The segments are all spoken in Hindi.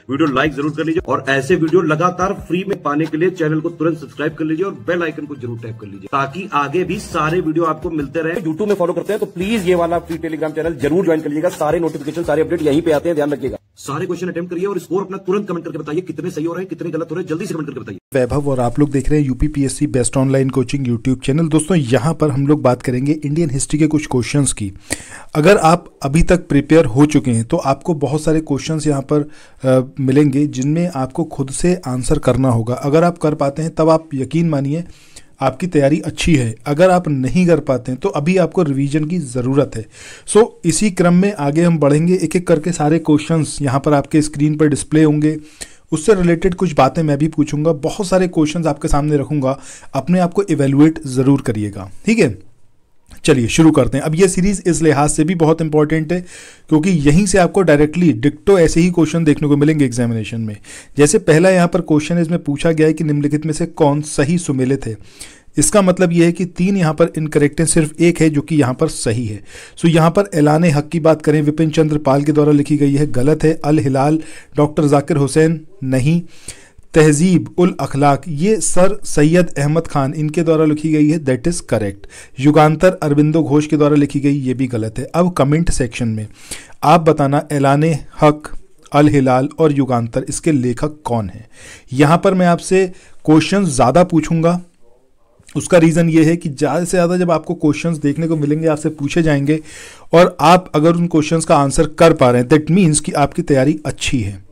वीडियो लाइक जरूर कर लीजिए और ऐसे वीडियो लगातार फ्री में पाने के लिए चैनल को तुरंत सब्सक्राइब कर लीजिए और बेल आइकन को जरूर टैप कर लीजिए ताकि आगे भी सारे वीडियो आपको मिलते रहे। यूट्यूब में फॉलो करते हैं तो प्लीज ये वाला फ्री टेलीग्राम चैनल जरूर ज्वाइन कर लीजिएगा। सारे नोटिफिकेशन सारे अपडेट यहीं पे आते हैं, ध्यान रखिएगा। सारे क्वेश्चन अटेम्प्ट करिए और स्कोर अपना तुरंत कमेंट करके बताइए कितने सही हो रहे हैं कितने गलत हो रहे हैं, जल्दी से कमेंट करके बताइए। वैभव और आप लोग देख रहे हैं UPPSC best online coaching YouTube channel. दोस्तों यहाँ पर हम लोग बात करेंगे इंडियन हिस्ट्री के कुछ क्वेश्चंस की। अगर आप अभी तक प्रिपेयर हो चुके हैं तो आपको बहुत सारे क्वेश्चंस यहाँ पर मिलेंगे जिनमें आपको खुद से आंसर करना होगा। अगर आप कर पाते हैं तब आप यकीन मानिए आपकी तैयारी अच्छी है। अगर आप नहीं कर पाते हैं तो अभी आपको रिवीजन की ज़रूरत है। सो इसी क्रम में आगे हम बढ़ेंगे, एक एक करके सारे क्वेश्चंस यहाँ पर आपके स्क्रीन पर डिस्प्ले होंगे। उससे रिलेटेड कुछ बातें मैं भी पूछूंगा, बहुत सारे क्वेश्चंस आपके सामने रखूंगा, अपने आप को इवेलुएट ज़रूर करिएगा, ठीक है। चलिए शुरू करते हैं। अब ये सीरीज इस लिहाज से भी बहुत इंपॉर्टेंट है क्योंकि यहीं से आपको डायरेक्टली डिक्टो ऐसे ही क्वेश्चन देखने को मिलेंगे एग्जामिनेशन में। जैसे पहला यहाँ पर क्वेश्चन इसमें पूछा गया है कि निम्नलिखित में से कौन सही सुमेलित है। इसका मतलब यह है कि 3 यहाँ पर इनकरेक्ट है, सिर्फ एक है जो कि यहाँ पर सही है। सो यहाँ पर ऐलान हक की बात करें, विपिन चंद्र पाल के द्वारा लिखी गई है, गलत है। अल हिलाल डॉक्टर जाकिर हुसैन, नहीं। तहजीब उल अखलाक ये सर सैयद अहमद खान इनके द्वारा लिखी गई है, that is correct. Yugantar Aurobindo Ghosh के द्वारा लिखी गई, ये भी गलत है। अब कमेंट सेक्शन में आप बताना ऐलान हक, अल हिलाल और युगांतर इसके लेखक कौन है। यहाँ पर मैं आपसे क्वेश्चन ज़्यादा पूछूंगा। उसका रीज़न ये है कि ज़्यादा से ज़्यादा जब आपको क्वेश्चंस देखने को मिलेंगे, आपसे पूछे जाएंगे और आप अगर उन क्वेश्चंस का आंसर कर पा रहे हैं दैट मीन्स कि आपकी तैयारी अच्छी है।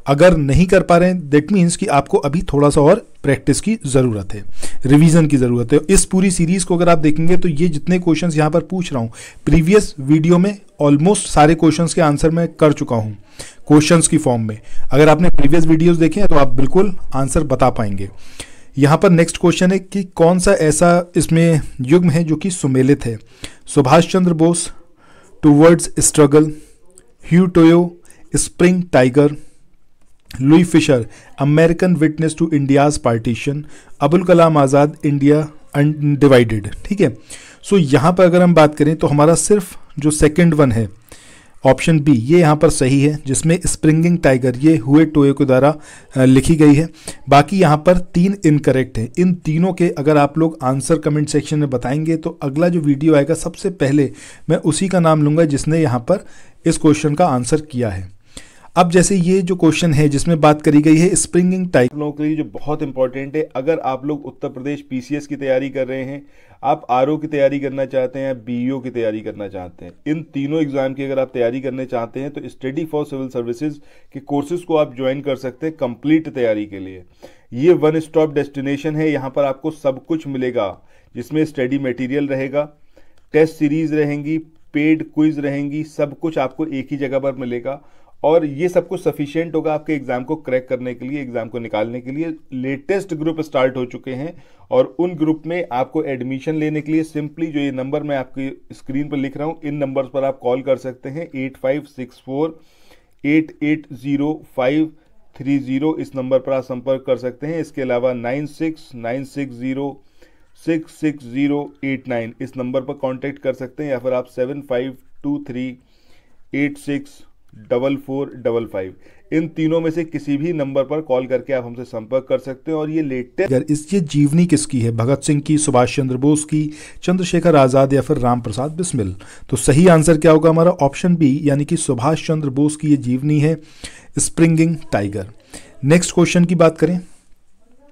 अगर नहीं कर पा रहे हैं दैट मीन्स कि आपको अभी थोड़ा सा और प्रैक्टिस की ज़रूरत है, रिवीजन की ज़रूरत है। इस पूरी सीरीज़ को अगर आप देखेंगे तो ये जितने क्वेश्चंस यहाँ पर पूछ रहा हूँ प्रीवियस वीडियो में ऑलमोस्ट सारे क्वेश्चंस के आंसर मैं कर चुका हूँ क्वेश्चंस की फॉर्म में। अगर आपने प्रीवियस वीडियोज़ देखे हैं तो आप बिल्कुल आंसर बता पाएंगे। यहाँ पर नेक्स्ट क्वेश्चन है कि कौन सा ऐसा इसमें युग्म है जो कि सुमेलित है। Subhash Chandra Bose, towards struggle, Hugh Toye, spring tiger, Louis Fischer American witness to India's partition, Abul Kalam Azad India undivided, ठीक है। सो यहाँ पर अगर हम बात करें तो हमारा सिर्फ जो सेकंड वन है ऑप्शन बी ये यहाँ पर सही है, जिसमें स्प्रिंगिंग टाइगर ये हुए टोयो के द्वारा लिखी गई है। बाकी यहाँ पर 3 इनकरेक्ट है। इन तीनों के अगर आप लोग आंसर कमेंट सेक्शन में बताएंगे तो अगला जो वीडियो आएगा सबसे पहले मैं उसी का नाम लूँगा जिसने यहाँ पर इस क्वेश्चन का आंसर किया है। अब जैसे ये जो क्वेश्चन है जिसमें बात करी गई है स्प्रिंगिंग टाइगर लोगों के लिए जो बहुत इंपॉर्टेंट है, अगर आप लोग उत्तर प्रदेश पीसीएस की तैयारी कर रहे हैं, आप आरओ की तैयारी करना चाहते हैं, बीईओ की तैयारी करना चाहते हैं, इन तीनों एग्जाम की अगर आप तैयारी करने चाहते हैं तो स्टडी फॉर सिविल सर्विसेज के कोर्सेज को आप ज्वाइन कर सकते हैं कंप्लीट तैयारी के लिए। ये वन स्टॉप डेस्टिनेशन है, यहाँ पर आपको सब कुछ मिलेगा जिसमें स्टडी मटेरियल रहेगा, टेस्ट सीरीज रहेंगी, पेड क्विज रहेंगी, सब कुछ आपको एक ही जगह पर मिलेगा और ये सब कुछ सफिशिएंट होगा आपके एग्जाम को क्रैक करने के लिए, एग्जाम को निकालने के लिए। लेटेस्ट ग्रुप स्टार्ट हो चुके हैं और उन ग्रुप में आपको एडमिशन लेने के लिए सिंपली जो ये नंबर मैं आपकी स्क्रीन पर लिख रहा हूँ इन नंबर्स पर आप कॉल कर सकते हैं। 8564880530 इस नंबर पर आप संपर्क कर सकते हैं। इसके अलावा 9696066089 इस नंबर पर कांटेक्ट कर सकते हैं या फिर आप 7523864455 इन तीनों में से किसी भी नंबर पर कॉल करके आप हमसे संपर्क कर सकते हैं। और ये लेटेस्ट अगर ये जीवनी किसकी है, भगत सिंह की, सुभाष चंद्र बोस की, चंद्रशेखर आज़ाद या फिर राम प्रसाद बिस्मिल, तो सही आंसर क्या होगा हमारा ऑप्शन बी यानी कि सुभाष चंद्र बोस की ये जीवनी है स्प्रिंगिंग टाइगर। नेक्स्ट क्वेश्चन की बात करें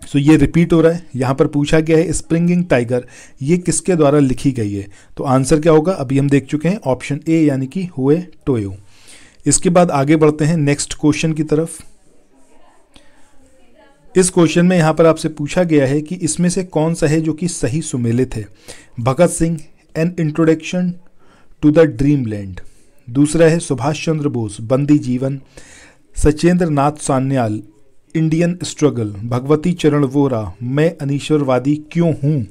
तो ये रिपीट हो रहा है, यहाँ पर पूछा गया है स्प्रिंगिंग टाइगर ये किसके द्वारा लिखी गई है, तो आंसर क्या होगा अभी हम देख चुके हैं ऑप्शन ए यानी कि हुए टोयो। इसके बाद आगे बढ़ते हैं नेक्स्ट क्वेश्चन की तरफ। इस क्वेश्चन में यहां पर आपसे पूछा गया है कि इसमें से कौन सा है जो कि सही सुमेलित है। Bhagat Singh an introduction to the dream land, दूसरा है सुभाष चंद्र बोस बंदी जीवन, सचेंद्र नाथ सान्याल इंडियन स्ट्रगल, भगवती चरण वोहरा मैं अनीश्वरवादी क्यों हूं।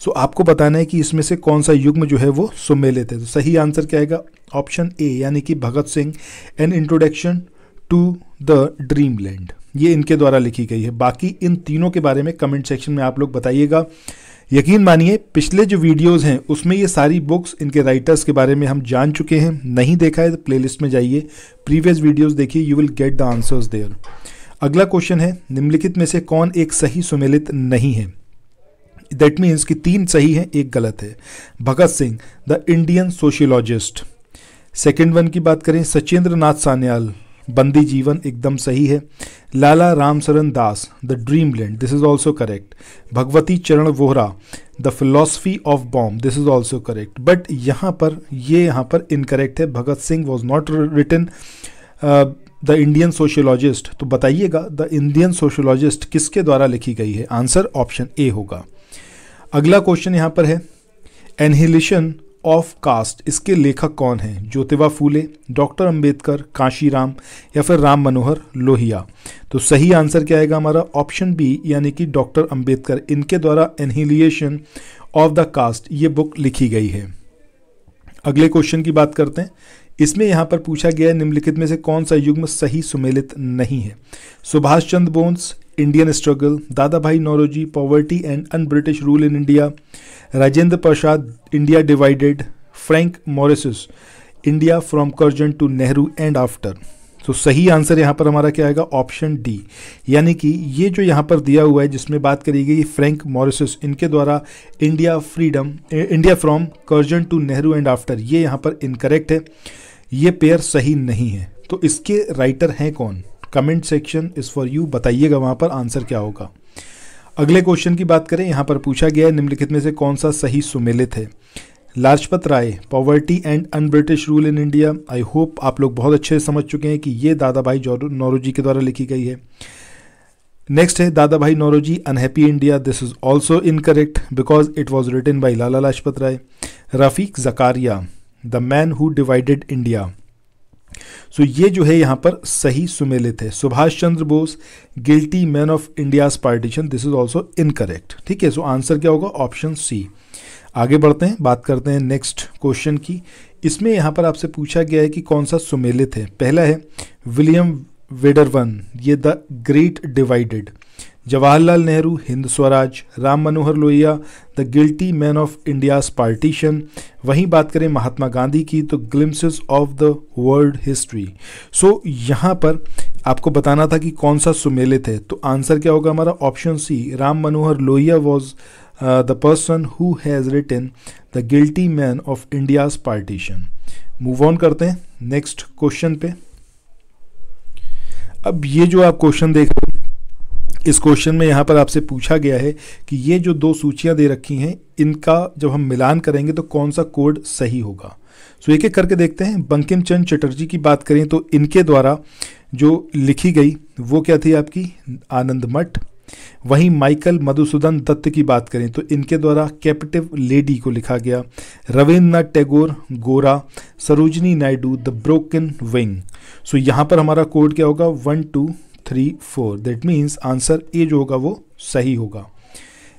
सो आपको बताना है कि इसमें से कौन सा युग्म जो है वो सुमेलित है। तो सही आंसर क्या आएगा ऑप्शन ए यानी कि Bhagat Singh an introduction to the dream land ये इनके द्वारा लिखी गई है। बाकी इन तीनों के बारे में कमेंट सेक्शन में आप लोग बताइएगा। यकीन मानिए पिछले जो वीडियोस हैं उसमें ये सारी बुक्स, इनके राइटर्स के बारे में हम जान चुके हैं। नहीं देखा है तो प्लेलिस्ट में जाइए, प्रीवियस वीडियोस देखिए, you will get the answers there. अगला क्वेश्चन है, निम्नलिखित में से कौन एक सही सुमेलित नहीं है? दैट मीन्स कि 3 सही हैं, 1 गलत है। Bhagat Singh the Indian sociologist. Second one की बात करें, सचिंद्र नाथ सान्याल बंदी जीवन, एकदम सही है। Lala Ramcharan Das the dreamland, this is also correct. Bhagwati Charan Vohra the philosophy of bomb, this is also correct. But यहाँ पर इनकरेक्ट है। Bhagat Singh was not written the Indian sociologist. तो बताइएगा द इंडियन सोशियोलॉजिस्ट किसके द्वारा लिखी गई है? आंसर ऑप्शन ए होगा। अगला क्वेश्चन यहाँ पर है, एनहिलेशन ऑफ कास्ट, इसके लेखक कौन हैं? ज्योतिबा फूले, डॉक्टर अंबेडकर, कांशीराम या फिर राम मनोहर लोहिया। तो सही आंसर क्या आएगा हमारा? ऑप्शन बी, यानी कि डॉक्टर अंबेडकर, इनके द्वारा एनहिलिएशन ऑफ द कास्ट ये बुक लिखी गई है। अगले क्वेश्चन की बात करते हैं। इसमें यहाँ पर पूछा गया है, निम्नलिखित में से कौन सा युग्म सही सुमेलित नहीं है? सुभाष चंद्र बोस, इंडियन स्ट्रगल, दादा भाई Naoroji, poverty and un British rule in India, Rajendra Prasad, India divided, Frank Morris, India from Curzon to Nehru and after. तो सही आंसर यहाँ पर हमारा क्या आएगा? ऑप्शन डी, यानी कि ये जो यहाँ पर दिया हुआ है जिसमें बात करी गई फ्रैंक मॉरिस, इनके द्वारा India from Curzon to Nehru and after, ये यहाँ पर इनकरेक्ट है, ये पेयर सही नहीं है। तो इसके राइटर हैं कौन? Comment section is for you, बताइएगा वहाँ पर आंसर क्या होगा। अगले क्वेश्चन की बात करें, यहाँ पर पूछा गया है, निम्नलिखित में से कौन सा सही सुमेलित है? Lajpat Rai, poverty and un British rule in India. I hope आप लोग बहुत अच्छे से समझ चुके हैं कि ये दादा भाई नौरोजी के द्वारा लिखी गई है। नेक्स्ट है दादा भाई Naoroji unhappy India, this is also incorrect because it was written by Lala Lajpat Rai. Rafiq Zakaria the man who divided India, so ये जो है यहाँ पर सही सुमेलित है। Subhash Chandra Bose guilty man of India's partition, this is also incorrect. ठीक है, सो आंसर क्या होगा? Option C. आगे बढ़ते हैं, बात करते हैं नेक्स्ट क्वेश्चन की। इसमें यहाँ पर आपसे पूछा गया है कि कौन सा सुमेलित है। पहला है विलियम वेडरवन, ये the great divided. Jawaharlal Nehru Hind Swaraj, Ram Manohar Lohia the guilty man of India's partition. वहीं बात करें महात्मा गांधी की तो glimpses of the world history. So यहाँ पर आपको बताना था कि कौन सा सुमेलित है, तो आंसर क्या होगा हमारा? Option C, Ram Manohar Lohia was the person who has written the guilty man of India's partition. Move on करते हैं नेक्स्ट क्वेश्चन पे। अब ये जो आप क्वेश्चन देख रहे हो, इस क्वेश्चन में यहाँ पर आपसे पूछा गया है कि ये जो 2 सूचियाँ दे रखी हैं, इनका जब हम मिलान करेंगे तो कौन सा कोड सही होगा। सो एक एक करके देखते हैं। बंकिम चंद्र चटर्जी की बात करें तो इनके द्वारा जो लिखी गई वो क्या थी आपकी? आनंद मठ। वहीं माइकल मधुसूदन दत्त की बात करें तो इनके द्वारा कैप्टिव लेडी को लिखा गया। Rabindranath Tagore Gora, Sarojini Naidu the broken wing. So यहाँ पर हमारा कोड क्या होगा? 1 2 3 4। दैट मीन्स आंसर ए जो होगा वो सही होगा।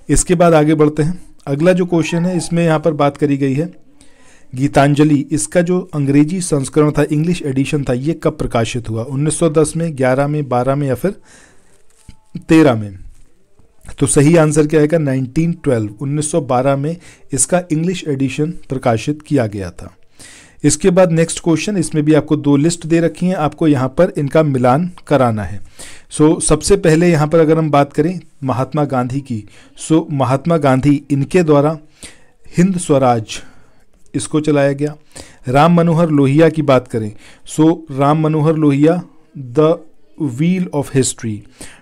इसके बाद आगे बढ़ते हैं। अगला जो क्वेश्चन है इसमें यहाँ पर बात करी गई है गीतांजलि, इसका जो अंग्रेजी संस्करण था, इंग्लिश एडिशन था, ये कब प्रकाशित हुआ? 1910 में, 11 में, 12 में या फिर 13 में? तो सही आंसर क्या आएगा? 1912, 1912 में इसका इंग्लिश एडिशन प्रकाशित किया गया था। इसके बाद नेक्स्ट क्वेश्चन, इसमें भी आपको 2 लिस्ट दे रखी हैं, आपको यहाँ पर इनका मिलान कराना है। सो सबसे पहले यहाँ पर अगर हम बात करें महात्मा गांधी की, सो महात्मा गांधी इनके द्वारा हिंद स्वराज इसको चलाया गया। राम मनोहर लोहिया की बात करें, so Ram Manohar Lohia the wheel of history.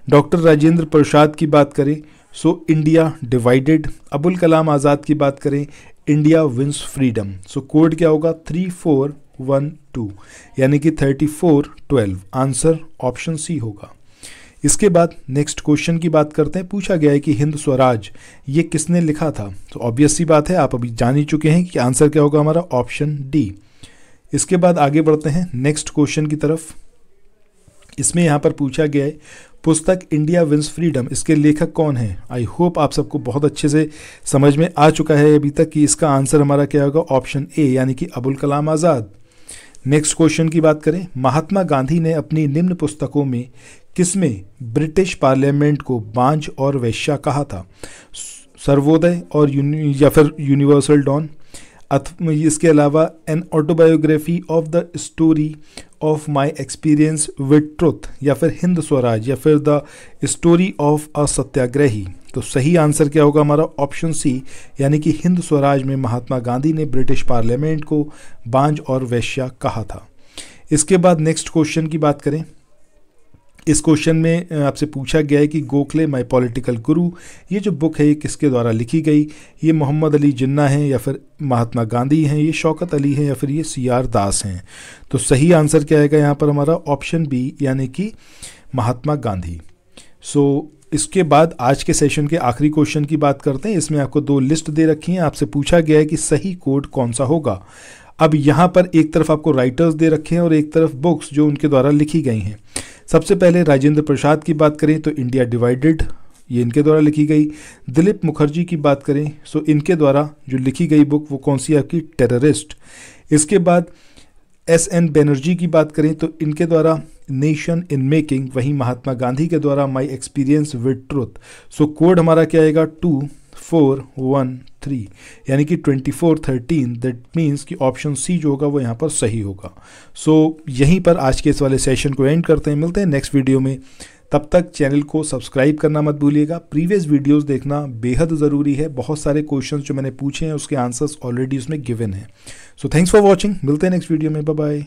Doctor Rajendra Prasad की बात करें, so India divided. Abul Kalam Azad की बात करें, India wins freedom. So code क्या होगा? 3412, यानी कि 3412। आंसर ऑप्शन सी होगा। इसके बाद नेक्स्ट क्वेश्चन की बात करते हैं। पूछा गया है कि हिंद स्वराज ये किसने लिखा था? तो ऑब्वियस सी बात है, आप अभी जान ही चुके हैं कि आंसर क्या होगा हमारा? Option D. इसके बाद आगे बढ़ते हैं नेक्स्ट क्वेश्चन की तरफ। इसमें यहाँ पर पूछा गया है पुस्तक इंडिया विंस फ्रीडम, इसके लेखक कौन हैं? आई होप आप सबको बहुत अच्छे से समझ में आ चुका है अभी तक कि इसका आंसर हमारा क्या होगा? ऑप्शन ए, यानी कि अबुल कलाम आज़ाद। नेक्स्ट क्वेश्चन की बात करें, महात्मा गांधी ने अपनी निम्न पुस्तकों में किसमें ब्रिटिश पार्लियामेंट को बांझ और वैश्या कहा था? सर्वोदय और या फिर यूनिवर्सल डॉन। इसके अलावा an autobiography of the story of my experience with truth, या फिर हिंद स्वराज, या फिर द स्टोरी ऑफ अ सत्याग्रही। तो सही आंसर क्या होगा हमारा? ऑप्शन सी, यानी कि हिंद स्वराज में महात्मा गांधी ने ब्रिटिश पार्लियामेंट को बांझ और वैश्या कहा था। इसके बाद नेक्स्ट क्वेश्चन की बात करें। इस क्वेश्चन में आपसे पूछा गया है कि गोखले माई पॉलिटिकल गुरु, ये जो बुक है ये किसके द्वारा लिखी गई? ये मोहम्मद अली जिन्ना हैं, या फिर महात्मा गांधी हैं, ये शौकत अली हैं, या फिर ये CR दास हैं। तो सही आंसर क्या आएगा यहाँ पर हमारा? ऑप्शन बी, यानी कि महात्मा गांधी। सो इसके बाद आज के सेशन के आखिरी क्वेश्चन की बात करते हैं। इसमें आपको 2 लिस्ट दे रखी हैं। आपसे पूछा गया है कि सही कोड कौन सा होगा। अब यहाँ पर एक तरफ आपको राइटर्स दे रखे हैं और एक तरफ बुक्स जो उनके द्वारा लिखी गई हैं। सबसे पहले राजेंद्र प्रसाद की बात करें तो इंडिया डिवाइडेड, ये इनके द्वारा लिखी गई। दिलीप मुखर्जी की बात करें सो इनके द्वारा जो लिखी गई बुक वो कौन सी है आपकी? टेररिस्ट। इसके बाद SN बैनर्जी की बात करें तो इनके द्वारा नेशन इन मेकिंग, वहीं महात्मा गांधी के द्वारा माई experience with truth. So code हमारा क्या आएगा? 2413, यानी कि 2413। दैट मीन्स कि ऑप्शन सी जो होगा वो यहाँ पर सही होगा। सो यहीं पर आज के इस वाले सेशन को एंड करते हैं। मिलते हैं नेक्स्ट वीडियो में। तब तक चैनल को सब्सक्राइब करना मत भूलिएगा। प्रीवियस वीडियोस देखना बेहद ज़रूरी है। बहुत सारे क्वेश्चंस जो मैंने पूछे हैं उसके आंसर्स ऑलरेडी उसमें गिवन हैं। So thanks for watching. मिलते हैं नेक्स्ट वीडियो में। Bye bye.